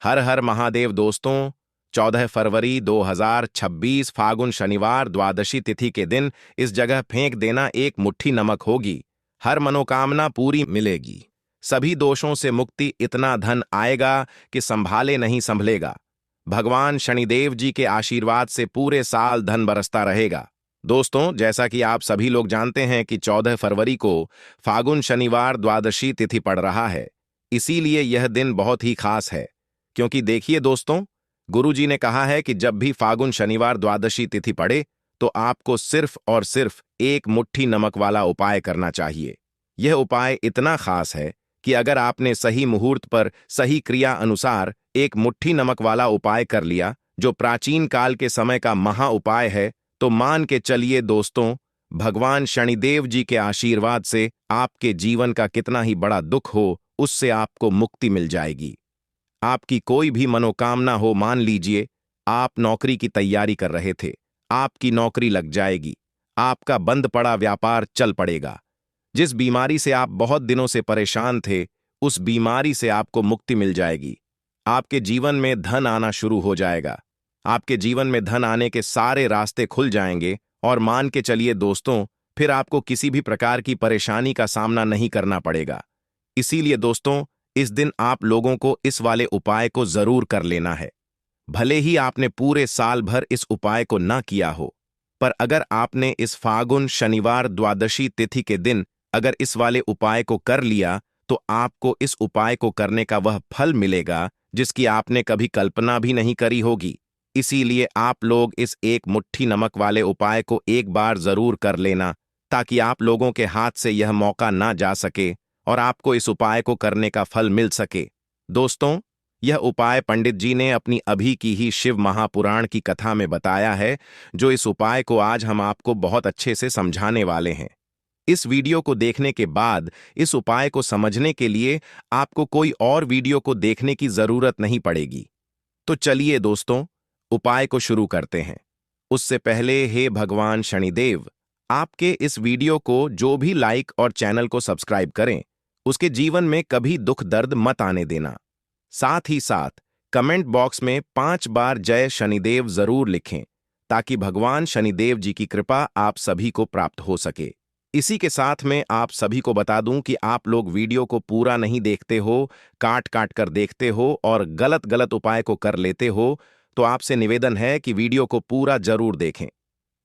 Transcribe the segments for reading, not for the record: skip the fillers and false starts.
हर हर महादेव दोस्तों। 14 फरवरी 2026 फागुन शनिवार द्वादशी तिथि के दिन इस जगह फेंक देना एक मुट्ठी नमक होगी। हर मनोकामना पूरी मिलेगी। सभी दोषों से मुक्ति, इतना धन आएगा कि संभाले नहीं संभलेगा। भगवान शनिदेव जी के आशीर्वाद से पूरे साल धन बरसता रहेगा। दोस्तों, जैसा कि आप सभी लोग जानते हैं कि 14 फरवरी को फागुन शनिवार द्वादशी तिथि पड़ रहा है। इसीलिए यह दिन बहुत ही खास है, क्योंकि देखिए दोस्तों, गुरुजी ने कहा है कि जब भी फागुन शनिवार द्वादशी तिथि पड़े तो आपको सिर्फ और सिर्फ एक मुट्ठी नमक वाला उपाय करना चाहिए। यह उपाय इतना खास है कि अगर आपने सही मुहूर्त पर सही क्रिया अनुसार एक मुट्ठी नमक वाला उपाय कर लिया, जो प्राचीन काल के समय का महा उपाय है, तो मान के चलिए दोस्तों, भगवान शनिदेव जी के आशीर्वाद से आपके जीवन का कितना ही बड़ा दुख हो, उससे आपको मुक्ति मिल जाएगी। आपकी कोई भी मनोकामना हो, मान लीजिए आप नौकरी की तैयारी कर रहे थे, आपकी नौकरी लग जाएगी। आपका बंद पड़ा व्यापार चल पड़ेगा। जिस बीमारी से आप बहुत दिनों से परेशान थे, उस बीमारी से आपको मुक्ति मिल जाएगी। आपके जीवन में धन आना शुरू हो जाएगा। आपके जीवन में धन आने के सारे रास्ते खुल जाएंगे और मान के चलिए दोस्तों, फिर आपको किसी भी प्रकार की परेशानी का सामना नहीं करना पड़ेगा। इसीलिए दोस्तों, इस दिन आप लोगों को इस वाले उपाय को जरूर कर लेना है। भले ही आपने पूरे साल भर इस उपाय को ना किया हो, पर अगर आपने इस फागुन शनिवार द्वादशी तिथि के दिन अगर इस वाले उपाय को कर लिया, तो आपको इस उपाय को करने का वह फल मिलेगा जिसकी आपने कभी कल्पना भी नहीं करी होगी। इसीलिए आप लोग इस एक मुट्ठी नमक वाले उपाय को एक बार जरूर कर लेना, ताकि आप लोगों के हाथ से यह मौका ना जा सके और आपको इस उपाय को करने का फल मिल सके। दोस्तों, यह उपाय पंडित जी ने अपनी अभी की ही शिव महापुराण की कथा में बताया है, जो इस उपाय को आज हम आपको बहुत अच्छे से समझाने वाले हैं। इस वीडियो को देखने के बाद इस उपाय को समझने के लिए आपको कोई और वीडियो को देखने की जरूरत नहीं पड़ेगी। तो चलिए दोस्तों, उपाय को शुरू करते हैं। उससे पहले, हे भगवान शनिदेव, आपके इस वीडियो को जो भी लाइक और चैनल को सब्सक्राइब करें, उसके जीवन में कभी दुख दर्द मत आने देना। साथ ही साथ कमेंट बॉक्स में 5 बार जय शनिदेव जरूर लिखें, ताकि भगवान शनिदेव जी की कृपा आप सभी को प्राप्त हो सके। इसी के साथ में आप सभी को बता दूं कि आप लोग वीडियो को पूरा नहीं देखते हो, काट काट कर देखते हो और गलत गलत उपाय को कर लेते हो, तो आपसे निवेदन है कि वीडियो को पूरा जरूर देखें।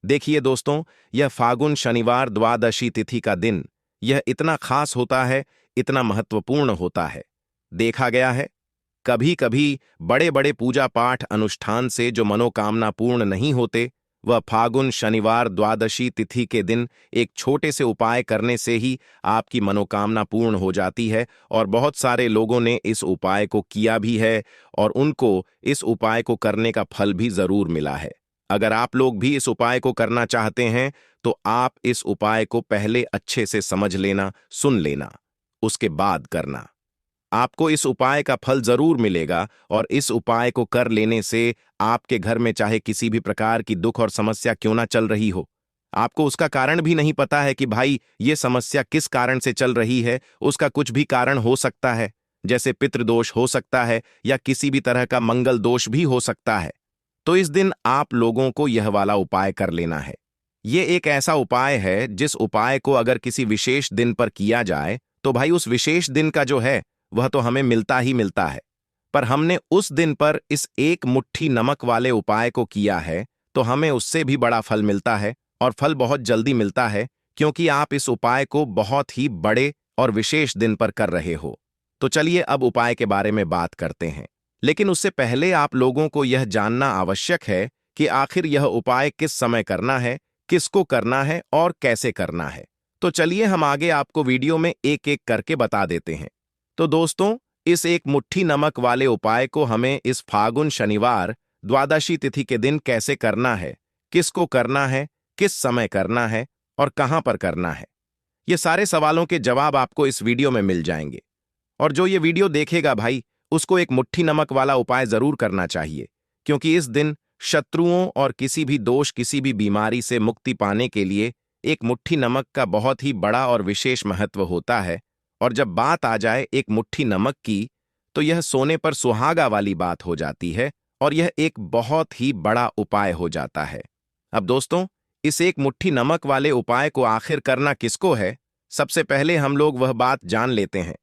देखिए दोस्तों, यह फागुन शनिवार द्वादशी तिथि का दिन यह इतना खास होता है, इतना महत्वपूर्ण होता है। देखा गया है, कभी कभी बड़े बड़े पूजा पाठ अनुष्ठान से जो मनोकामना पूर्ण नहीं होते, वह फागुन शनिवार द्वादशी तिथि के दिन एक छोटे से उपाय करने से ही आपकी मनोकामना पूर्ण हो जाती है। और बहुत सारे लोगों ने इस उपाय को किया भी है और उनको इस उपाय को करने का फल भी जरूर मिला है। अगर आप लोग भी इस उपाय को करना चाहते हैं, तो आप इस उपाय को पहले अच्छे से समझ लेना, सुन लेना, उसके बाद करना। आपको इस उपाय का फल जरूर मिलेगा और इस उपाय को कर लेने से आपके घर में चाहे किसी भी प्रकार की दुख और समस्या क्यों ना चल रही हो, आपको उसका कारण भी नहीं पता है कि भाई ये समस्या किस कारण से चल रही है, उसका कुछ भी कारण हो सकता है, जैसे पितृदोष हो सकता है या किसी भी तरह का मंगल दोष भी हो सकता है, तो इस दिन आप लोगों को यह वाला उपाय कर लेना है। ये एक ऐसा उपाय है जिस उपाय को अगर किसी विशेष दिन पर किया जाए, तो भाई उस विशेष दिन का जो है वह तो हमें मिलता ही मिलता है। पर हमने उस दिन पर इस एक मुट्ठी नमक वाले उपाय को किया है, तो हमें उससे भी बड़ा फल मिलता है और फल बहुत जल्दी मिलता है, क्योंकि आप इस उपाय को बहुत ही बड़े और विशेष दिन पर कर रहे हो। तो चलिए अब उपाय के बारे में बात करते हैं, लेकिन उससे पहले आप लोगों को यह जानना आवश्यक है कि आखिर यह उपाय किस समय करना है, किसको करना है और कैसे करना है। तो चलिए हम आगे आपको वीडियो में एक एक करके बता देते हैं। तो दोस्तों, इस एक मुट्ठी नमक वाले उपाय को हमें इस फागुन शनिवार द्वादशी तिथि के दिन कैसे करना है, किसको करना है, किस समय करना है और कहां पर करना है, ये सारे सवालों के जवाब आपको इस वीडियो में मिल जाएंगे। और जो ये वीडियो देखेगा भाई, उसको एक मुट्ठी नमक वाला उपाय जरूर करना चाहिए, क्योंकि इस दिन शत्रुओं और किसी भी दोष, किसी भी बीमारी से मुक्ति पाने के लिए एक मुट्ठी नमक का बहुत ही बड़ा और विशेष महत्व होता है। और जब बात आ जाए एक मुट्ठी नमक की, तो यह सोने पर सुहागा वाली बात हो जाती है और यह एक बहुत ही बड़ा उपाय हो जाता है। अब दोस्तों, इस एक मुट्ठी नमक वाले उपाय को आखिर करना किसको है, सबसे पहले हम लोग वह बात जान लेते हैं।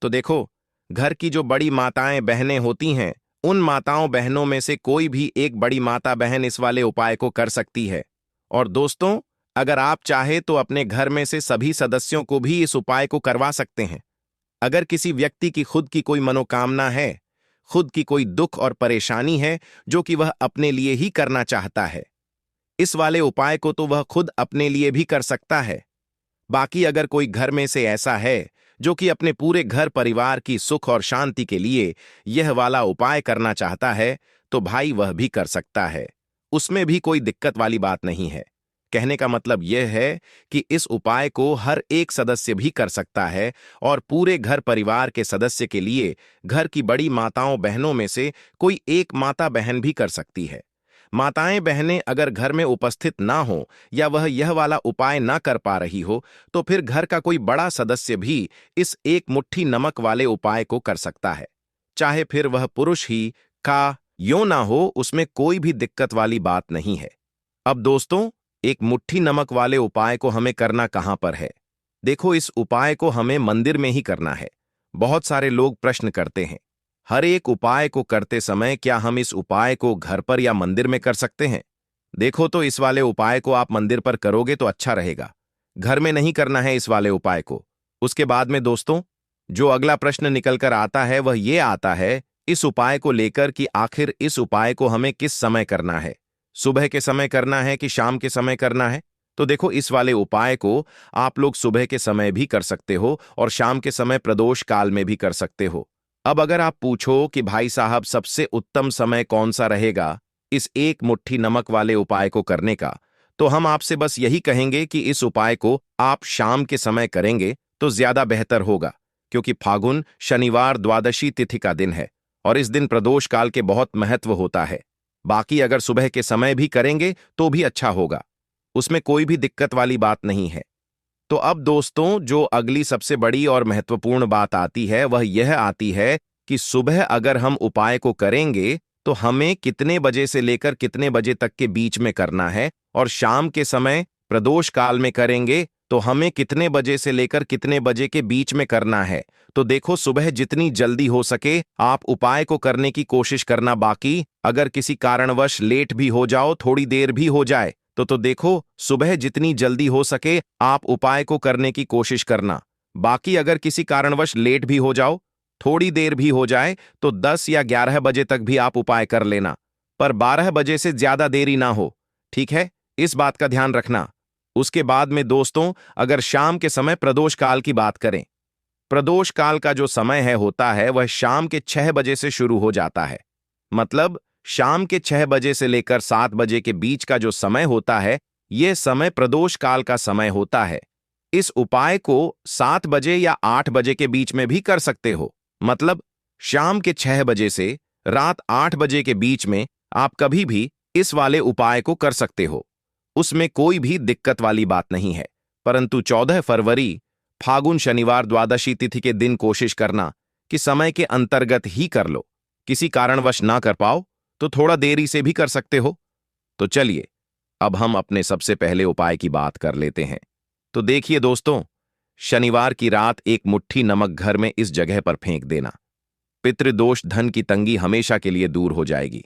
तो देखो, घर की जो बड़ी माताएं बहनें होती हैं, उन माताओं बहनों में से कोई भी एक बड़ी माता बहन इस वाले उपाय को कर सकती है। और दोस्तों, अगर आप चाहे तो अपने घर में से सभी सदस्यों को भी इस उपाय को करवा सकते हैं। अगर किसी व्यक्ति की खुद की कोई मनोकामना है, खुद की कोई दुख और परेशानी है जो कि वह अपने लिए ही करना चाहता है, इस वाले उपाय को तो वह खुद अपने लिए भी कर सकता है। बाकी अगर कोई घर में से ऐसा है जो कि अपने पूरे घर परिवार की सुख और शांति के लिए यह वाला उपाय करना चाहता है, तो भाई वह भी कर सकता है। उसमें भी कोई दिक्कत वाली बात नहीं है। कहने का मतलब यह है कि इस उपाय को हर एक सदस्य भी कर सकता है और पूरे घर परिवार के सदस्य के लिए घर की बड़ी माताओं बहनों में से कोई एक माता बहन भी कर सकती है। माताएं बहनें अगर घर में उपस्थित ना हो या वह यह वाला उपाय ना कर पा रही हो, तो फिर घर का कोई बड़ा सदस्य भी इस एक मुट्ठी नमक वाले उपाय को कर सकता है। चाहे फिर वह पुरुष ही का यो ना हो, उसमें कोई भी दिक्कत वाली बात नहीं है। अब दोस्तों, एक मुट्ठी नमक वाले उपाय को हमें करना कहां पर है? देखो, इस उपाय को हमें मंदिर में ही करना है। बहुत सारे लोग प्रश्न करते हैं, हर एक उपाय को करते समय क्या हम इस उपाय को घर पर या मंदिर में कर सकते हैं? देखो, तो इस वाले उपाय को आप मंदिर पर करोगे तो अच्छा रहेगा। घर में नहीं करना है इस वाले उपाय को। उसके बाद में दोस्तों, जो अगला प्रश्न निकल कर आता है वह ये आता है इस उपाय को लेकर कि आखिर इस उपाय को हमें किस समय करना है, सुबह के समय करना है कि शाम के समय करना है? तो देखो, इस वाले उपाय को आप लोग सुबह के समय भी कर सकते हो और शाम के समय प्रदोष काल में भी कर सकते हो। अब अगर आप पूछो कि भाई साहब सबसे उत्तम समय कौन सा रहेगा इस एक मुट्ठी नमक वाले उपाय को करने का, तो हम आपसे बस यही कहेंगे कि इस उपाय को आप शाम के समय करेंगे तो ज्यादा बेहतर होगा, क्योंकि फागुन शनिवार द्वादशी तिथि का दिन है और इस दिन प्रदोष काल के बहुत महत्व होता है। बाकी अगर सुबह के समय भी करेंगे तो भी अच्छा होगा, उसमें कोई भी दिक्कत वाली बात नहीं है। तो अब दोस्तों, जो अगली सबसे बड़ी और महत्वपूर्ण बात आती है वह यह आती है कि सुबह अगर हम उपाय को करेंगे तो हमें कितने बजे से लेकर कितने बजे तक के बीच में करना है, और शाम के समय प्रदोष काल में करेंगे तो हमें कितने बजे से लेकर कितने बजे के बीच में करना है। तो देखो, सुबह जितनी जल्दी हो सके आप उपाय को करने की कोशिश करना। बाकी अगर किसी कारणवश लेट भी हो जाओ, थोड़ी देर भी हो जाए, तो देखो, सुबह जितनी जल्दी हो सके आप उपाय को करने की कोशिश करना। बाकी अगर किसी कारणवश लेट भी हो जाओ, थोड़ी देर भी हो जाए, तो 10 या 11 बजे तक भी आप उपाय कर लेना, पर 12 बजे से ज्यादा देरी ना हो। ठीक है, इस बात का ध्यान रखना। उसके बाद में दोस्तों, अगर शाम के समय प्रदोष काल की बात करें, प्रदोष काल का जो समय है होता है वह शाम के 6 बजे से शुरू हो जाता है। मतलब शाम के 6 बजे से लेकर 7 बजे के बीच का जो समय होता है, यह समय प्रदोष काल का समय होता है। इस उपाय को 7 बजे या 8 बजे के बीच में भी कर सकते हो। मतलब शाम के 6 बजे से रात 8 बजे के बीच में आप कभी भी इस वाले उपाय को कर सकते हो, उसमें कोई भी दिक्कत वाली बात नहीं है। परंतु 14 फरवरी फागुन शनिवार द्वादशी तिथि के दिन कोशिश करना कि समय के अंतर्गत ही कर लो। किसी कारणवश ना कर पाओ तो थोड़ा देरी से भी कर सकते हो। तो चलिए, अब हम अपने सबसे पहले उपाय की बात कर लेते हैं। तो देखिए दोस्तों, शनिवार की रात एक मुट्ठी नमक घर में इस जगह पर फेंक देना। पितृदोष धन की तंगी हमेशा के लिए दूर हो जाएगी।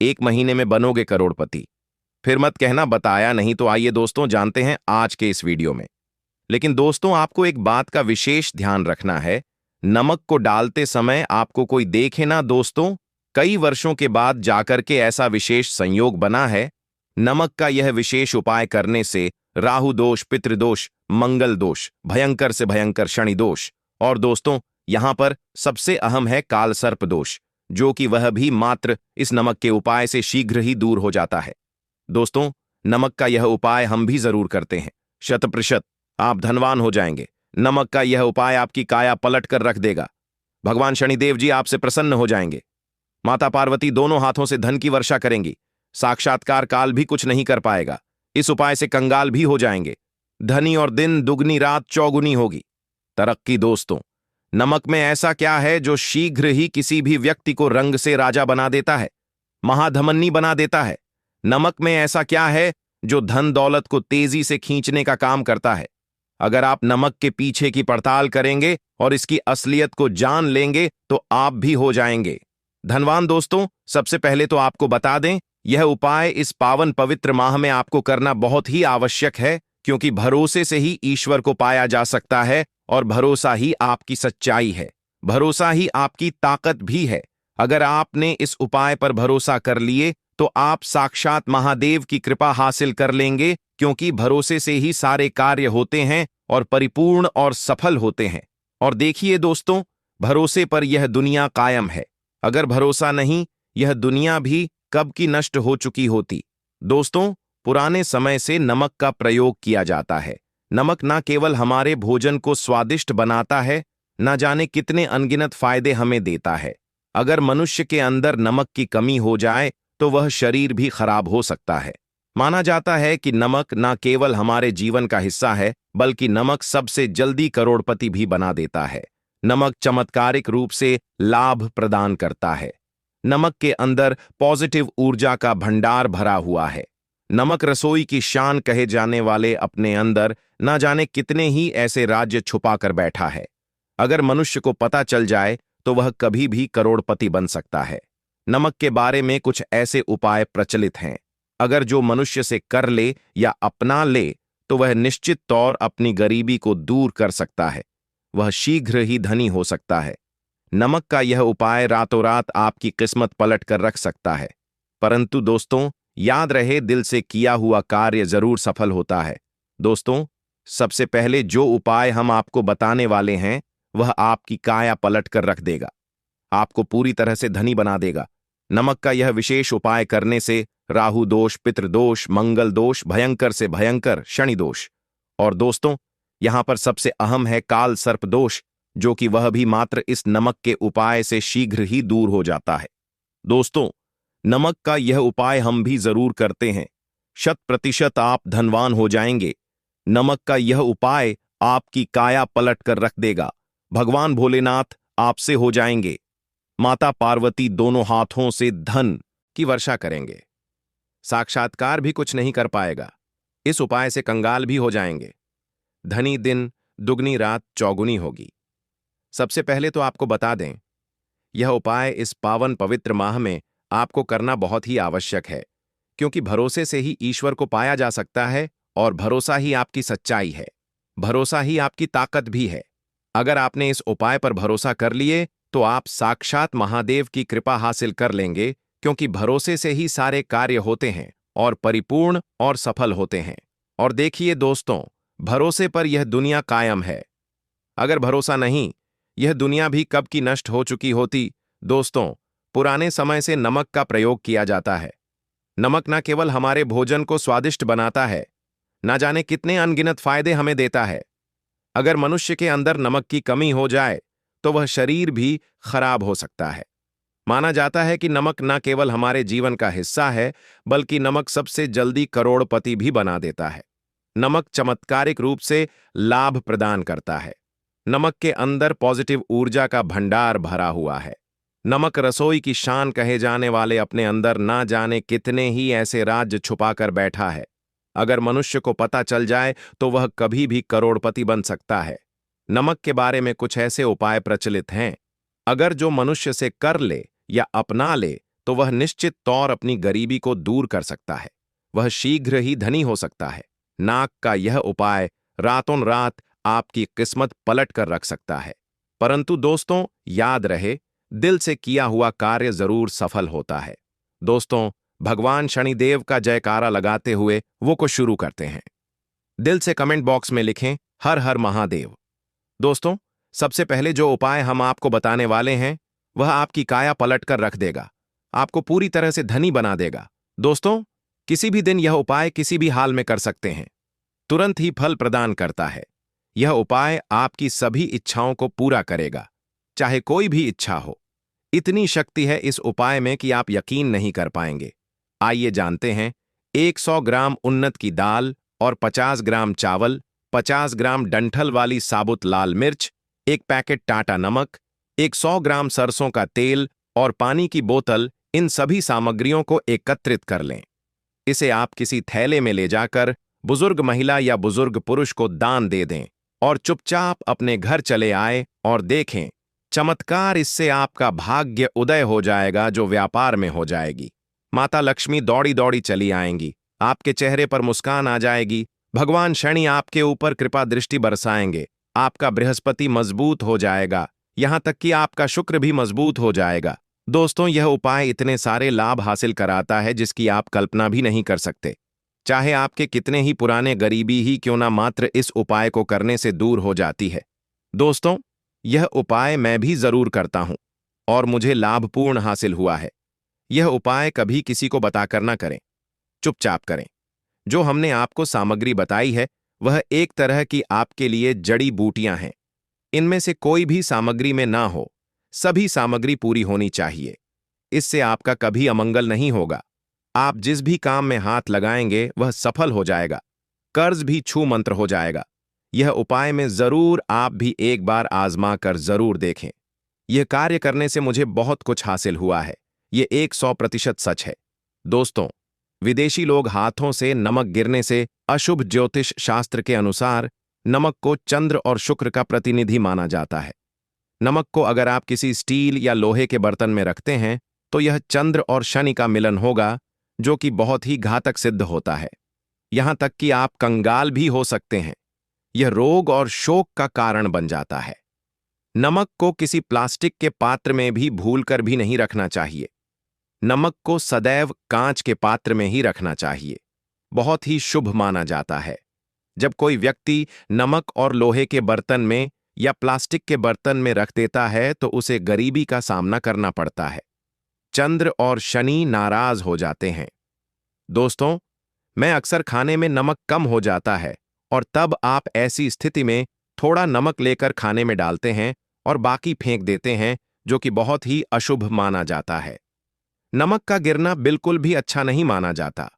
1 महीने में बनोगे करोड़पति। फिर मत कहना बताया नहीं। तो आइए दोस्तों, जानते हैं आज के इस वीडियो में। लेकिन दोस्तों, आपको एक बात का विशेष ध्यान रखना है, नमक को डालते समय आपको कोई देखे ना दोस्तों। कई वर्षों के बाद जाकर के ऐसा विशेष संयोग बना है। नमक का यह विशेष उपाय करने से राहु दोष, पितृदोष, मंगल दोष, भयंकर से भयंकर शनि दोष, और दोस्तों यहां पर सबसे अहम है काल सर्प दोष, जो कि वह भी मात्र इस नमक के उपाय से शीघ्र ही दूर हो जाता है। दोस्तों, नमक का यह उपाय हम भी जरूर करते हैं। 100% आप धनवान हो जाएंगे। नमक का यह उपाय आपकी काया पलट कर रख देगा। भगवान शनिदेव जी आपसे प्रसन्न हो जाएंगे। माता पार्वती दोनों हाथों से धन की वर्षा करेंगी। साक्षात्कार काल भी कुछ नहीं कर पाएगा। इस उपाय से कंगाल भी हो जाएंगे। धनी और दिन दुगनी रात चौगुनी होगी। तरक्की दोस्तों, नमक में ऐसा क्या है जो शीघ्र ही किसी भी व्यक्ति को रंग से राजा बना देता है, महाधमनी बना देता है? नमक में ऐसा क्या है जो धन दौलत को तेजी से खींचने का काम करता है? अगर आप नमक के पीछे की पड़ताल करेंगे और इसकी असलियत को जान लेंगे तो आप भी हो जाएंगे धनवान। दोस्तों, सबसे पहले तो आपको बता दें, यह उपाय इस पावन पवित्र माह में आपको करना बहुत ही आवश्यक है, क्योंकि भरोसे से ही ईश्वर को पाया जा सकता है और भरोसा ही आपकी सच्चाई है, भरोसा ही आपकी ताकत भी है। अगर आपने इस उपाय पर भरोसा कर लिए तो आप साक्षात महादेव की कृपा हासिल कर लेंगे, क्योंकि भरोसे से ही सारे कार्य होते हैं और परिपूर्ण और सफल होते हैं। और देखिए दोस्तों, भरोसे पर यह दुनिया कायम है। अगर भरोसा नहीं, यह दुनिया भी कब की नष्ट हो चुकी होती। दोस्तों, पुराने समय से नमक का प्रयोग किया जाता है। नमक न केवल हमारे भोजन को स्वादिष्ट बनाता है, न जाने कितने अनगिनत फायदे हमें देता है। अगर मनुष्य के अंदर नमक की कमी हो जाए तो वह शरीर भी खराब हो सकता है। माना जाता है कि नमक न केवल हमारे जीवन का हिस्सा है, बल्कि नमक सबसे जल्दी करोड़पति भी बना देता है। नमक चमत्कारिक रूप से लाभ प्रदान करता है। नमक के अंदर पॉजिटिव ऊर्जा का भंडार भरा हुआ है। नमक रसोई की शान कहे जाने वाले अपने अंदर न जाने कितने ही ऐसे राज्य छुपा कर बैठा है। अगर मनुष्य को पता चल जाए तो वह कभी भी करोड़पति बन सकता है। नमक के बारे में कुछ ऐसे उपाय प्रचलित हैं। अगर जो मनुष्य से कर ले या अपना ले तो वह निश्चित तौर अपनी गरीबी को दूर कर सकता है, वह शीघ्र ही धनी हो सकता है। नमक का यह उपाय रातों रात आपकी किस्मत पलट कर रख सकता है। परंतु दोस्तों, याद रहे, दिल से किया हुआ कार्य जरूर सफल होता है। दोस्तों, सबसे पहले जो उपाय हम आपको बताने वाले हैं वह आपकी काया पलट कर रख देगा, आपको पूरी तरह से धनी बना देगा। नमक का यह विशेष उपाय करने से राहु दोष, पितृदोष, मंगल दोष, भयंकर से भयंकर शनि दोष, और दोस्तों यहां पर सबसे अहम है काल सर्प दोष, जो कि वह भी मात्र इस नमक के उपाय से शीघ्र ही दूर हो जाता है। दोस्तों, नमक का यह उपाय हम भी जरूर करते हैं। 100% आप धनवान हो जाएंगे। नमक का यह उपाय आपकी काया पलट कर रख देगा। भगवान भोलेनाथ आपसे हो जाएंगे। माता पार्वती दोनों हाथों से धन की वर्षा करेंगे। साक्षात्कार भी कुछ नहीं कर पाएगा। इस उपाय से कंगाल भी हो जाएंगे। धनी दिन दुगनी रात चौगुनी होगी। सबसे पहले तो आपको बता दें, यह उपाय इस पावन पवित्र माह में आपको करना बहुत ही आवश्यक है, क्योंकि भरोसे से ही ईश्वर को पाया जा सकता है और भरोसा ही आपकी सच्चाई है, भरोसा ही आपकी ताकत भी है। अगर आपने इस उपाय पर भरोसा कर लिए तो आप साक्षात महादेव की कृपा हासिल कर लेंगे, क्योंकि भरोसे से ही सारे कार्य होते हैं और परिपूर्ण और सफल होते हैं। और देखिए दोस्तों, भरोसे पर यह दुनिया कायम है। अगर भरोसा नहीं, यह दुनिया भी कब की नष्ट हो चुकी होती। दोस्तों, पुराने समय से नमक का प्रयोग किया जाता है। नमक न केवल हमारे भोजन को स्वादिष्ट बनाता है, न जाने कितने अनगिनत फायदे हमें देता है। अगर मनुष्य के अंदर नमक की कमी हो जाए तो वह शरीर भी खराब हो सकता है। माना जाता है कि नमक न केवल हमारे जीवन का हिस्सा है, बल्कि नमक सबसे जल्दी करोड़पति भी बना देता है। नमक चमत्कारिक रूप से लाभ प्रदान करता है। नमक के अंदर पॉजिटिव ऊर्जा का भंडार भरा हुआ है। नमक रसोई की शान कहे जाने वाले अपने अंदर ना जाने कितने ही ऐसे राज्य छुपाकर बैठा है। अगर मनुष्य को पता चल जाए तो वह कभी भी करोड़पति बन सकता है। नमक के बारे में कुछ ऐसे उपाय प्रचलित हैं। अगर जो मनुष्य से कर ले या अपना ले तो वह निश्चित तौर अपनी गरीबी को दूर कर सकता है, वह शीघ्र ही धनी हो सकता है। नाक का यह उपाय रातों रात आपकी किस्मत पलट कर रख सकता है। परंतु दोस्तों, याद रहे, दिल से किया हुआ कार्य जरूर सफल होता है। दोस्तों, भगवान शनिदेव का जयकारा लगाते हुए वो को शुरू करते हैं। दिल से कमेंट बॉक्स में लिखें हर हर महादेव। दोस्तों, सबसे पहले जो उपाय हम आपको बताने वाले हैं वह आपकी काया पलट कर रख देगा, आपको पूरी तरह से धनी बना देगा। दोस्तों, किसी भी दिन यह उपाय किसी भी हाल में कर सकते हैं, तुरंत ही फल प्रदान करता है। यह उपाय आपकी सभी इच्छाओं को पूरा करेगा, चाहे कोई भी इच्छा हो। इतनी शक्ति है इस उपाय में कि आप यकीन नहीं कर पाएंगे। आइए जानते हैं। 100 ग्राम उन्नत की दाल और 50 ग्राम चावल, 50 ग्राम डंठल वाली साबुत लाल मिर्च, एक पैकेट टाटा नमक, एक 100 ग्राम सरसों का तेल और पानी की बोतल, इन सभी सामग्रियों को एकत्रित कर लें। इसे आप किसी थैले में ले जाकर बुजुर्ग महिला या बुजुर्ग पुरुष को दान दे दें और चुपचाप अपने घर चले आए और देखें चमत्कार। इससे आपका भाग्य उदय हो जाएगा, जो व्यापार में हो जाएगी। माता लक्ष्मी दौड़ी दौड़ी चली आएंगी, आपके चेहरे पर मुस्कान आ जाएगी। भगवान शनि आपके ऊपर कृपा दृष्टि बरसाएंगे, आपका बृहस्पति मजबूत हो जाएगा, यहां तक कि आपका शुक्र भी मजबूत हो जाएगा। दोस्तों, यह उपाय इतने सारे लाभ हासिल कराता है जिसकी आप कल्पना भी नहीं कर सकते। चाहे आपके कितने ही पुराने गरीबी ही क्यों ना, मात्र इस उपाय को करने से दूर हो जाती है। दोस्तों, यह उपाय मैं भी जरूर करता हूं और मुझे लाभपूर्ण हासिल हुआ है। यह उपाय कभी किसी को बताकर ना करें, चुपचाप करें। जो हमने आपको सामग्री बताई है वह एक तरह की आपके लिए जड़ी बूटियां हैं। इनमें से कोई भी सामग्री में ना हो, सभी सामग्री पूरी होनी चाहिए। इससे आपका कभी अमंगल नहीं होगा। आप जिस भी काम में हाथ लगाएंगे वह सफल हो जाएगा, कर्ज भी छू मंत्र हो जाएगा। यह उपाय में जरूर आप भी एक बार आजमा कर जरूर देखें। यह कार्य करने से मुझे बहुत कुछ हासिल हुआ है, ये 100% सच है। दोस्तों, विदेशी लोग हाथों से नमक गिरने से अशुभ ज्योतिष शास्त्र के अनुसार नमक को चंद्र और शुक्र का प्रतिनिधि माना जाता है। नमक को अगर आप किसी स्टील या लोहे के बर्तन में रखते हैं तो यह चंद्र और शनि का मिलन होगा, जो कि बहुत ही घातक सिद्ध होता है। यहां तक कि आप कंगाल भी हो सकते हैं। यह रोग और शोक का कारण बन जाता है। नमक को किसी प्लास्टिक के पात्र में भी भूलकर भी नहीं रखना चाहिए। नमक को सदैव कांच के पात्र में ही रखना चाहिए, बहुत ही शुभ माना जाता है। जब कोई व्यक्ति नमक और लोहे के बर्तन में या प्लास्टिक के बर्तन में रख देता है तो उसे गरीबी का सामना करना पड़ता है। चंद्र और शनि नाराज हो जाते हैं। दोस्तों, मैं अक्सर खाने में नमक कम हो जाता है और तब आप ऐसी स्थिति में थोड़ा नमक लेकर खाने में डालते हैं और बाकी फेंक देते हैं, जो कि बहुत ही अशुभ माना जाता है। नमक का गिरना बिल्कुल भी अच्छा नहीं माना जाता।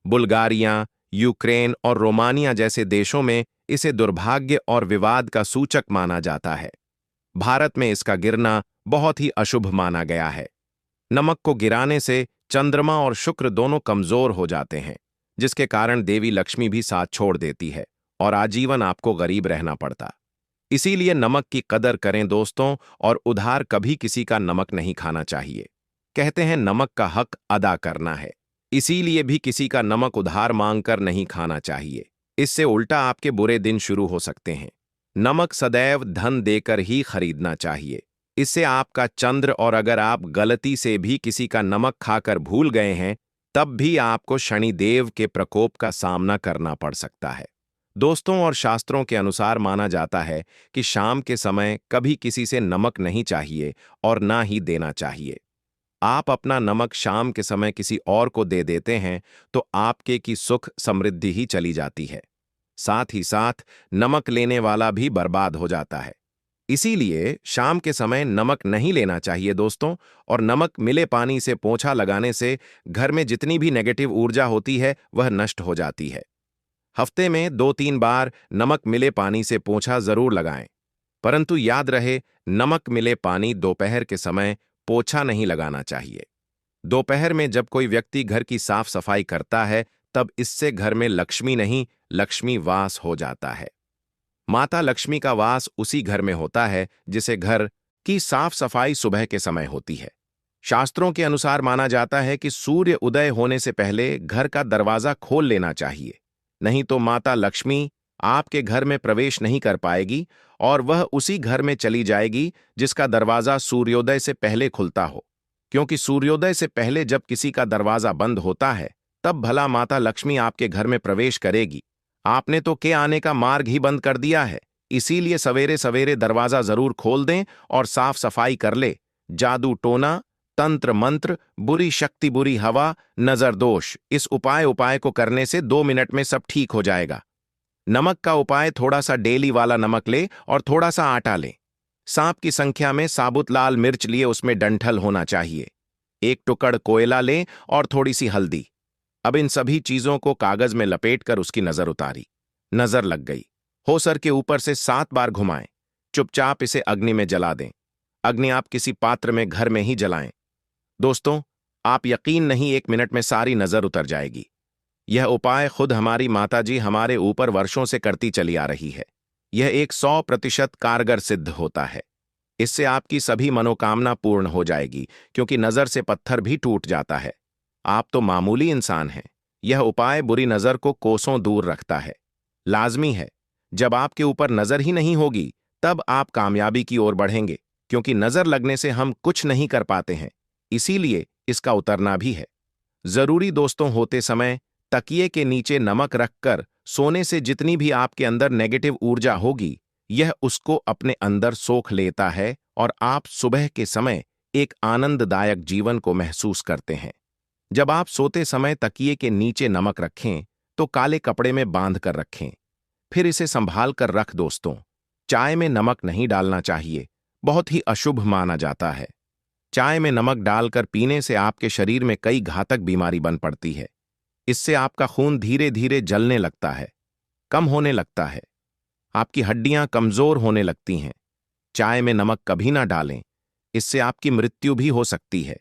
बुल्गारिया, यूक्रेन और रोमानिया जैसे देशों में इसे दुर्भाग्य और विवाद का सूचक माना जाता है। भारत में इसका गिरना बहुत ही अशुभ माना गया है। नमक को गिराने से चंद्रमा और शुक्र दोनों कमजोर हो जाते हैं, जिसके कारण देवी लक्ष्मी भी साथ छोड़ देती है और आजीवन आपको गरीब रहना पड़ता। इसीलिए नमक की कदर करें दोस्तों, और उधार कभी किसी का नमक नहीं खाना चाहिए। कहते हैं नमक का हक अदा करना है, इसीलिए भी किसी का नमक उधार मांगकर नहीं खाना चाहिए। इससे उल्टा आपके बुरे दिन शुरू हो सकते हैं। नमक सदैव धन देकर ही खरीदना चाहिए, इससे आपका चंद्र, और अगर आप गलती से भी किसी का नमक खाकर भूल गए हैं तब भी आपको शनिदेव के प्रकोप का सामना करना पड़ सकता है। दोस्तों, और शास्त्रों के अनुसार माना जाता है कि शाम के समय कभी किसी से नमक नहीं चाहिए और ना ही देना चाहिए। आप अपना नमक शाम के समय किसी और को दे देते हैं तो आपके की सुख समृद्धि ही चली जाती है, साथ ही साथ नमक लेने वाला भी बर्बाद हो जाता है। इसीलिए शाम के समय नमक नहीं लेना चाहिए दोस्तों। और नमक मिले पानी से पोंछा लगाने से घर में जितनी भी नेगेटिव ऊर्जा होती है वह नष्ट हो जाती है। हफ्ते में 2-3 बार नमक मिले पानी से पोंछा जरूर लगाएं, परंतु याद रहे नमक मिले पानी दोपहर के समय पोछा नहीं लगाना चाहिए। दोपहर में जब कोई व्यक्ति घर की साफ सफाई करता है तब इससे घर में लक्ष्मी नहीं, लक्ष्मी वास हो जाता है। माता लक्ष्मी का वास उसी घर में होता है जिसे घर की साफ सफाई सुबह के समय होती है। शास्त्रों के अनुसार माना जाता है कि सूर्य उदय होने से पहले घर का दरवाजा खोल लेना चाहिए, नहीं तो माता लक्ष्मी आपके घर में प्रवेश नहीं कर पाएगी और वह उसी घर में चली जाएगी जिसका दरवाजा सूर्योदय से पहले खुलता हो। क्योंकि सूर्योदय से पहले जब किसी का दरवाजा बंद होता है तब भला माता लक्ष्मी आपके घर में प्रवेश करेगी। आपने तो के आने का मार्ग ही बंद कर दिया है। इसीलिए सवेरे सवेरे दरवाजा जरूर खोल दें और साफ सफाई कर ले। जादू टोना, तंत्र मंत्र, बुरी शक्ति, बुरी हवा, नजर दोष, इस उपाय को करने से 2 मिनट में सब ठीक हो जाएगा। नमक का उपाय, थोड़ा सा डेली वाला नमक ले और थोड़ा सा आटा ले। सांप की संख्या में साबुत लाल मिर्च लिए, उसमें डंठल होना चाहिए। 1 टुकड़ कोयला ले और थोड़ी सी हल्दी। अब इन सभी चीजों को कागज में लपेटकर उसकी नजर उतारी। नजर लग गई हो सर के ऊपर से 7 बार घुमाएं। चुपचाप इसे अग्नि में जला दें। अग्नि आप किसी पात्र में घर में ही जलाएं। दोस्तों, आप यकीन नहीं 1 मिनट में सारी नजर उतर जाएगी। यह उपाय खुद हमारी माताजी हमारे ऊपर वर्षों से करती चली आ रही है। यह 100% कारगर सिद्ध होता है। इससे आपकी सभी मनोकामना पूर्ण हो जाएगी, क्योंकि नजर से पत्थर भी टूट जाता है। आप तो मामूली इंसान हैं। यह उपाय बुरी नजर को कोसों दूर रखता है। लाजमी है, जब आपके ऊपर नजर ही नहीं होगी तब आप कामयाबी की ओर बढ़ेंगे, क्योंकि नजर लगने से हम कुछ नहीं कर पाते हैं, इसीलिए इसका उतरना भी है जरूरी। दोस्तों, होते समय तकिए के नीचे नमक रखकर सोने से जितनी भी आपके अंदर नेगेटिव ऊर्जा होगी, यह उसको अपने अंदर सोख लेता है और आप सुबह के समय एक आनंददायक जीवन को महसूस करते हैं। जब आप सोते समय तकिए के नीचे नमक रखें तो काले कपड़े में बांध कर रखें, फिर इसे संभाल कर रख। दोस्तों, चाय में नमक नहीं डालना चाहिए, बहुत ही अशुभ माना जाता है। चाय में नमक डालकर पीने से आपके शरीर में कई घातक बीमारी बन पड़ती है। इससे आपका खून धीरे धीरे जलने लगता है, कम होने लगता है, आपकी हड्डियां कमजोर होने लगती हैं। चाय में नमक कभी ना डालें, इससे आपकी मृत्यु भी हो सकती है।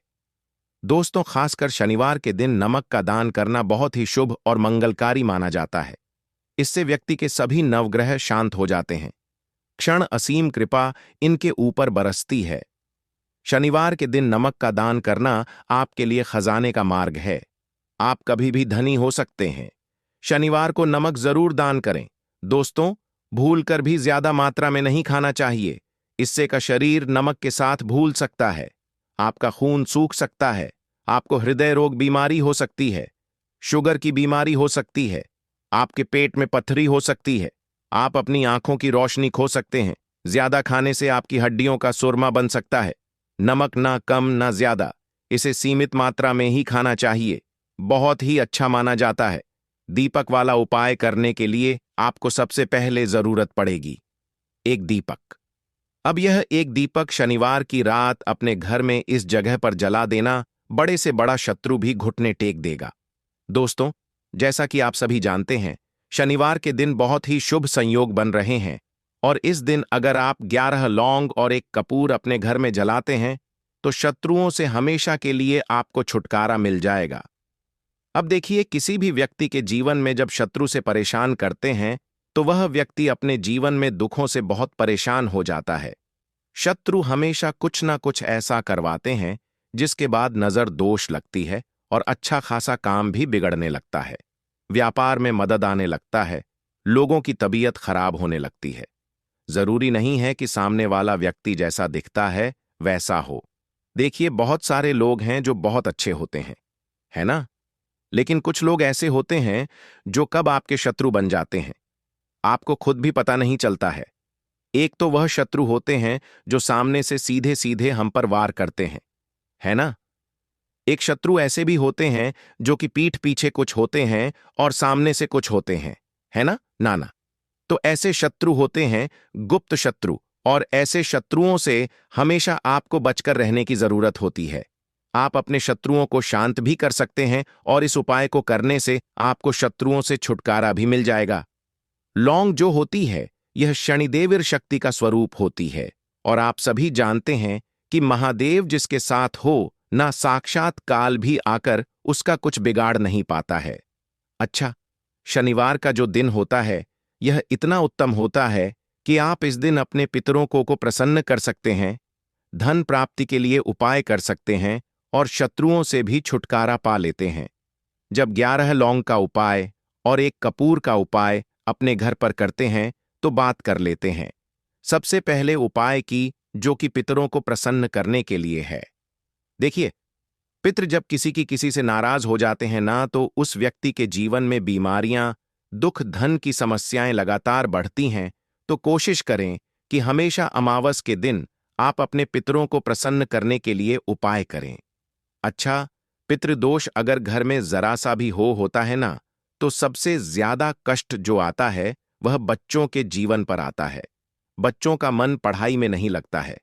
दोस्तों, खासकर शनिवार के दिन नमक का दान करना बहुत ही शुभ और मंगलकारी माना जाता है। इससे व्यक्ति के सभी नवग्रह शांत हो जाते हैं। क्षण असीम कृपा इनके ऊपर बरसती है। शनिवार के दिन नमक का दान करना आपके लिए खजाने का मार्ग है। आप कभी भी धनी हो सकते हैं। शनिवार को नमक जरूर दान करें। दोस्तों, भूलकर भी ज्यादा मात्रा में नहीं खाना चाहिए। इससे का शरीर नमक के साथ भूल सकता है, आपका खून सूख सकता है, आपको हृदय रोग बीमारी हो सकती है, शुगर की बीमारी हो सकती है, आपके पेट में पथरी हो सकती है, आप अपनी आंखों की रोशनी खो सकते हैं। ज्यादा खाने से आपकी हड्डियों का सुरमा बन सकता है। नमक ना कम ना ज्यादा, इसे सीमित मात्रा में ही खाना चाहिए। बहुत ही अच्छा माना जाता है। दीपक वाला उपाय करने के लिए आपको सबसे पहले जरूरत पड़ेगी एक दीपक। अब यह एक दीपक शनिवार की रात अपने घर में इस जगह पर जला देना, बड़े से बड़ा शत्रु भी घुटने टेक देगा। दोस्तों, जैसा कि आप सभी जानते हैं, शनिवार के दिन बहुत ही शुभ संयोग बन रहे हैं, और इस दिन अगर आप 11 लौंग और एक कपूर अपने घर में जलाते हैं तो शत्रुओं से हमेशा के लिए आपको छुटकारा मिल जाएगा। अब देखिए, किसी भी व्यक्ति के जीवन में जब शत्रु से परेशान करते हैं तो वह व्यक्ति अपने जीवन में दुखों से बहुत परेशान हो जाता है। शत्रु हमेशा कुछ ना कुछ ऐसा करवाते हैं जिसके बाद नजर दोष लगती है और अच्छा खासा काम भी बिगड़ने लगता है। व्यापार में मदद आने लगता है, लोगों की तबीयत खराब होने लगती है। जरूरी नहीं है कि सामने वाला व्यक्ति जैसा दिखता है वैसा हो। देखिए, बहुत सारे लोग हैं जो बहुत अच्छे होते हैं, है ना? लेकिन कुछ लोग ऐसे होते हैं जो कब आपके शत्रु बन जाते हैं आपको खुद भी पता नहीं चलता है। एक तो वह शत्रु होते हैं जो सामने से सीधे सीधे हम पर वार करते हैं, है ना? एक शत्रु ऐसे भी होते हैं जो कि पीठ पीछे कुछ होते हैं और सामने से कुछ होते हैं, है ना? नाना। तो ऐसे शत्रु होते हैं गुप्त शत्रु, और ऐसे शत्रुओं से हमेशा आपको बचकर रहने की जरूरत होती है। आप अपने शत्रुओं को शांत भी कर सकते हैं और इस उपाय को करने से आपको शत्रुओं से छुटकारा भी मिल जाएगा। लौंग जो होती है, यह शनिदेव शक्ति का स्वरूप होती है, और आप सभी जानते हैं कि महादेव जिसके साथ हो, ना साक्षात काल भी आकर उसका कुछ बिगाड़ नहीं पाता है। अच्छा, शनिवार का जो दिन होता है यह इतना उत्तम होता है कि आप इस दिन अपने पितरों को प्रसन्न कर सकते हैं, धन प्राप्ति के लिए उपाय कर सकते हैं और शत्रुओं से भी छुटकारा पा लेते हैं। जब 11 लौंग का उपाय और एक कपूर का उपाय अपने घर पर करते हैं तो बात कर लेते हैं। सबसे पहले उपाय की, जो कि पितरों को प्रसन्न करने के लिए है। देखिए, पितृ जब किसी से नाराज हो जाते हैं ना, तो उस व्यक्ति के जीवन में बीमारियां, दुख, धन की समस्याएं लगातार बढ़ती हैं। तो कोशिश करें कि हमेशा अमावस के दिन आप अपने पितरों को प्रसन्न करने के लिए उपाय करें। अच्छा, पितृदोष अगर घर में जरा सा भी होता है ना, तो सबसे ज्यादा कष्ट जो आता है वह बच्चों के जीवन पर आता है। बच्चों का मन पढ़ाई में नहीं लगता है,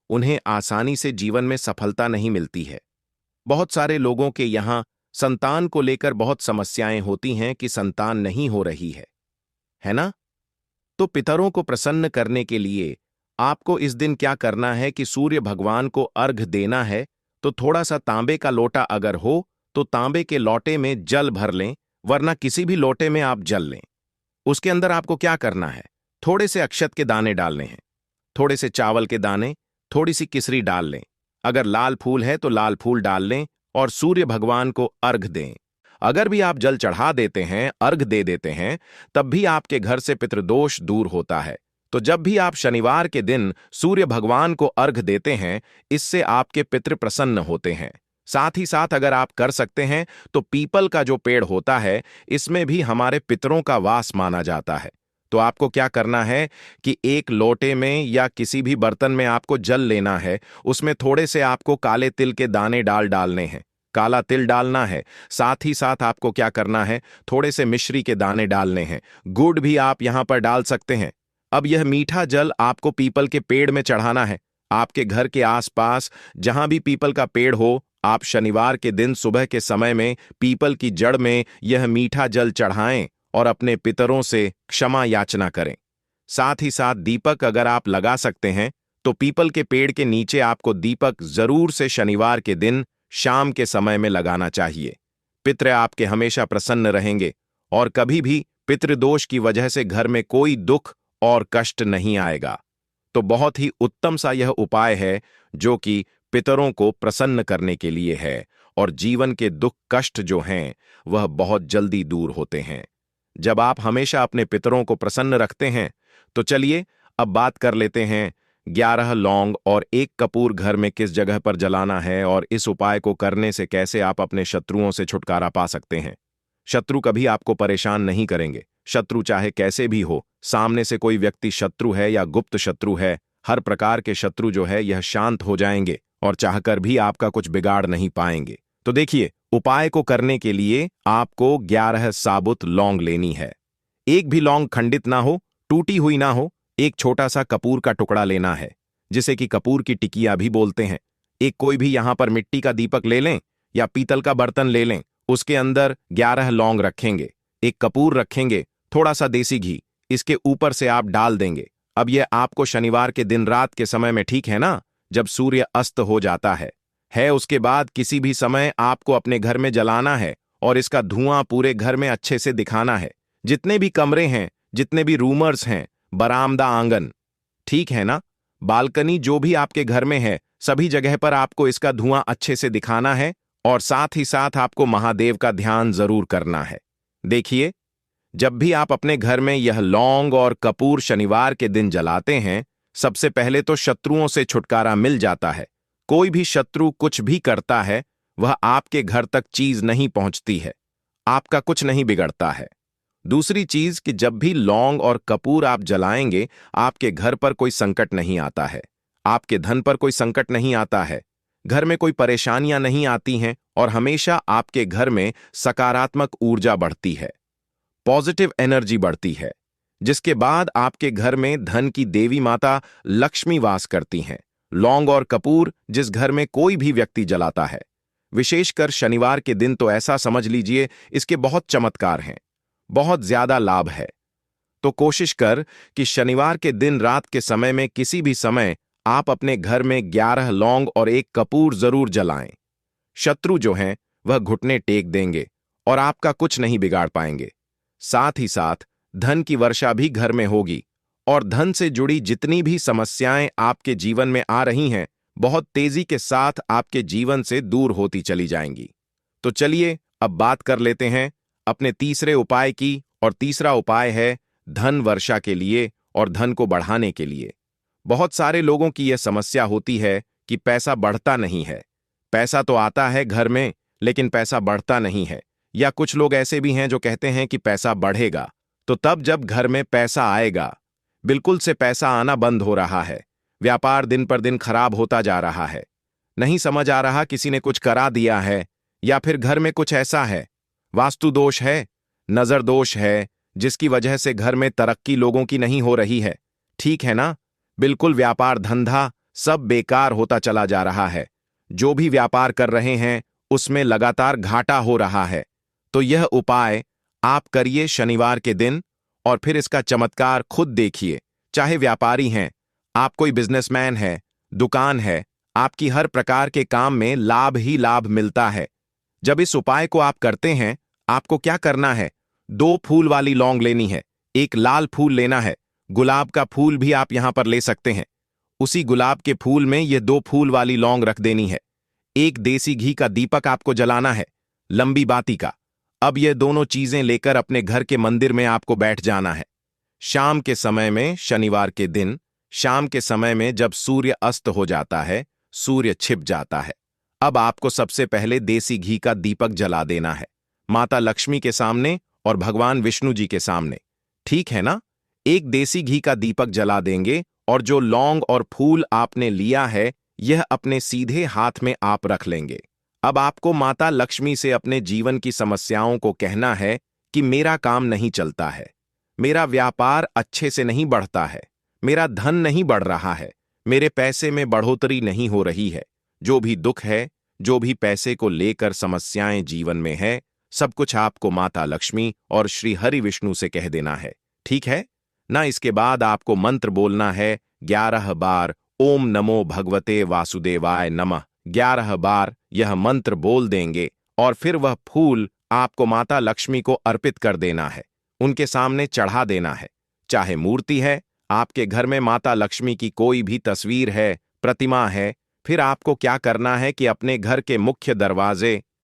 उन्हें आसानी से जीवन में सफलता नहीं मिलती है। बहुत सारे लोगों के यहाँ संतान को लेकर बहुत समस्याएं होती हैं कि संतान नहीं हो रही है ना? तो पितरों को प्रसन्न करने के लिए आपको इस दिन क्या करना है कि सूर्य भगवान को अर्घ देना है, तो थोड़ा सा तांबे का लोटा अगर हो तो तांबे के लोटे में जल भर लें, वरना किसी भी लोटे में आप जल लें। उसके अंदर आपको क्या करना है, थोड़े से अक्षत के दाने डालने हैं, थोड़े से चावल के दाने, थोड़ी सी किसरी डाल लें। अगर लाल फूल है तो लाल फूल डाल लें और सूर्य भगवान को अर्घ दें। अगर भी आप जल चढ़ा देते हैं, अर्घ दे देते हैं, तब भी आपके घर से पितृदोष दूर होता है। तो जब भी आप शनिवार के दिन सूर्य भगवान को अर्घ देते हैं, इससे आपके पितृ प्रसन्न होते हैं। साथ ही साथ अगर आप कर सकते हैं तो पीपल का जो पेड़ होता है, इसमें भी हमारे पितरों का वास माना जाता है। तो आपको क्या करना है कि एक लोटे में या किसी भी बर्तन में आपको जल लेना है, उसमें थोड़े से आपको काले तिल के दाने डालने हैं, काला तिल डालना है। साथ ही साथ आपको क्या करना है, थोड़े से मिश्री के दाने डालने हैं, गुड़ भी आप यहां पर डाल सकते हैं। अब यह मीठा जल आपको पीपल के पेड़ में चढ़ाना है। आपके घर के आसपास जहां भी पीपल का पेड़ हो, आप शनिवार के दिन सुबह के समय में पीपल की जड़ में यह मीठा जल चढ़ाएं और अपने पितरों से क्षमा याचना करें। साथ ही साथ दीपक अगर आप लगा सकते हैं तो पीपल के पेड़ के नीचे आपको दीपक जरूर से शनिवार के दिन शाम के समय में लगाना चाहिए। पितृ आपके हमेशा प्रसन्न रहेंगे और कभी भी पितृदोष की वजह से घर में कोई दुख और कष्ट नहीं आएगा। तो बहुत ही उत्तम सा यह उपाय है जो कि पितरों को प्रसन्न करने के लिए है, और जीवन के दुख कष्ट जो हैं वह बहुत जल्दी दूर होते हैं जब आप हमेशा अपने पितरों को प्रसन्न रखते हैं। तो चलिए अब बात कर लेते हैं 11 लौंग और 1 कपूर घर में किस जगह पर जलाना है, और इस उपाय को करने से कैसे आप अपने शत्रुओं से छुटकारा पा सकते हैं। शत्रु कभी आपको परेशान नहीं करेंगे। शत्रु चाहे कैसे भी हो, सामने से कोई व्यक्ति शत्रु है या गुप्त शत्रु है, हर प्रकार के शत्रु जो है यह शांत हो जाएंगे और चाहकर भी आपका कुछ बिगाड़ नहीं पाएंगे। तो देखिए, उपाय को करने के लिए आपको 11 साबुत लौंग लेनी है। एक भी लौंग खंडित ना हो, टूटी हुई ना हो। एक छोटा सा कपूर का टुकड़ा लेना है, जिसे कि कपूर की टिकिया भी बोलते हैं। एक कोई भी यहां पर मिट्टी का दीपक ले लें या पीतल का बर्तन ले लें, उसके अंदर 11 लौंग रखेंगे, एक कपूर रखेंगे, थोड़ा सा देसी घी इसके ऊपर से आप डाल देंगे। अब यह आपको शनिवार के दिन रात के समय में, ठीक है ना, जब सूर्य अस्त हो जाता है, उसके बाद किसी भी समय आपको अपने घर में जलाना है और इसका धुआं पूरे घर में अच्छे से दिखाना है। जितने भी कमरे हैं, जितने भी रूमर्स हैं, बरामदा, आंगन, ठीक है ना, बालकनी, जो भी आपके घर में है, सभी जगह पर आपको इसका धुआं अच्छे से दिखाना है। और साथ ही साथ आपको महादेव का ध्यान जरूर करना है। देखिए, जब भी आप अपने घर में यह लौंग और कपूर शनिवार के दिन जलाते हैं, सबसे पहले तो शत्रुओं से छुटकारा मिल जाता है। कोई भी शत्रु कुछ भी करता है, वह आपके घर तक चीज नहीं पहुंचती है, आपका कुछ नहीं बिगड़ता है। दूसरी चीज कि जब भी लौंग और कपूर आप जलाएंगे, आपके घर पर कोई संकट नहीं आता है, आपके धन पर कोई संकट नहीं आता है, घर में कोई परेशानियां नहीं आती हैं, और हमेशा आपके घर में सकारात्मक ऊर्जा बढ़ती है, पॉजिटिव एनर्जी बढ़ती है, जिसके बाद आपके घर में धन की देवी माता लक्ष्मी वास करती हैं। लौंग और कपूर जिस घर में कोई भी व्यक्ति जलाता है, विशेषकर शनिवार के दिन, तो ऐसा समझ लीजिए इसके बहुत चमत्कार हैं, बहुत ज्यादा लाभ है। तो कोशिश कर कि शनिवार के दिन रात के समय में किसी भी समय आप अपने घर में 11 लौंग और 1 कपूर जरूर जलाएं। शत्रु जो हैं वह घुटने टेक देंगे और आपका कुछ नहीं बिगाड़ पाएंगे। साथ ही साथ धन की वर्षा भी घर में होगी, और धन से जुड़ी जितनी भी समस्याएं आपके जीवन में आ रही हैं, बहुत तेजी के साथ आपके जीवन से दूर होती चली जाएंगी। तो चलिए अब बात कर लेते हैं अपने तीसरे उपाय की, और तीसरा उपाय है धन वर्षा के लिए और धन को बढ़ाने के लिए। बहुत सारे लोगों की यह समस्या होती है कि पैसा बढ़ता नहीं है। पैसा तो आता है घर में, लेकिन पैसा बढ़ता नहीं है। या कुछ लोग ऐसे भी हैं जो कहते हैं कि पैसा बढ़ेगा। तो तब जब घर में पैसा आएगा, बिल्कुल से पैसा आना बंद हो रहा है, व्यापार दिन पर दिन खराब होता जा रहा है, नहीं समझ आ रहा किसी ने कुछ करा दिया है, या फिर घर में कुछ ऐसा है, वास्तु दोष है, नजर दोष है, जिसकी वजह से घर में तरक्की लोगों की नहीं हो रही है, ठीक है ना, बिल्कुल व्यापार धंधा सब बेकार होता चला जा रहा है, जो भी व्यापार कर रहे हैं उसमें लगातार घाटा हो रहा है। तो यह उपाय आप करिए शनिवार के दिन, और फिर इसका चमत्कार खुद देखिए। चाहे व्यापारी हैं, आप कोई बिजनेसमैन है, दुकान है, आपकी हर प्रकार के काम में लाभ ही लाभ मिलता है। जब इस उपाय को आप करते हैं, आपको क्या करना है? 2 फूल वाली लौंग लेनी है, एक लाल फूल लेना है, गुलाब का फूल भी आप यहां पर ले सकते हैं। उसी गुलाब के फूल में ये 2 फूल वाली लौंग रख देनी है। एक देसी घी का दीपक आपको जलाना है, लंबी बाती का। अब ये दोनों चीजें लेकर अपने घर के मंदिर में आपको बैठ जाना है। शाम के समय में, शनिवार के दिन शाम के समय में जब सूर्य अस्त हो जाता है, सूर्य छिप जाता है, अब आपको सबसे पहले देसी घी का दीपक जला देना है, माता लक्ष्मी के सामने और भगवान विष्णु जी के सामने। ठीक है ना? एक देसी घी का दीपक जला देंगे और जो लौंग और फूल आपने लिया है, यह अपने सीधे हाथ में आप रख लेंगे। अब आपको माता लक्ष्मी से अपने जीवन की समस्याओं को कहना है कि मेरा काम नहीं चलता है, मेरा व्यापार अच्छे से नहीं बढ़ता है, मेरा धन नहीं बढ़ रहा है, मेरे पैसे में बढ़ोतरी नहीं हो रही है। जो भी दुख है, जो भी पैसे को लेकर समस्याएं जीवन में है, सब कुछ आपको माता लक्ष्मी और श्री हरि विष्णु से कह देना है। ठीक है ना? इसके बाद आपको मंत्र बोलना है 11 बार, ओम नमो भगवते वासुदेवाय नमः। 11 बार यह मंत्र बोल देंगे और फिर वह फूल आपको माता लक्ष्मी को अर्पित कर देना है, उनके सामने चढ़ा देना है। चाहे मूर्ति है, आपके घर में माता लक्ष्मी की कोई भी तस्वीर है, प्रतिमा है, फिर आपको क्या करना है कि अपने घर के मुख्य दरवाजे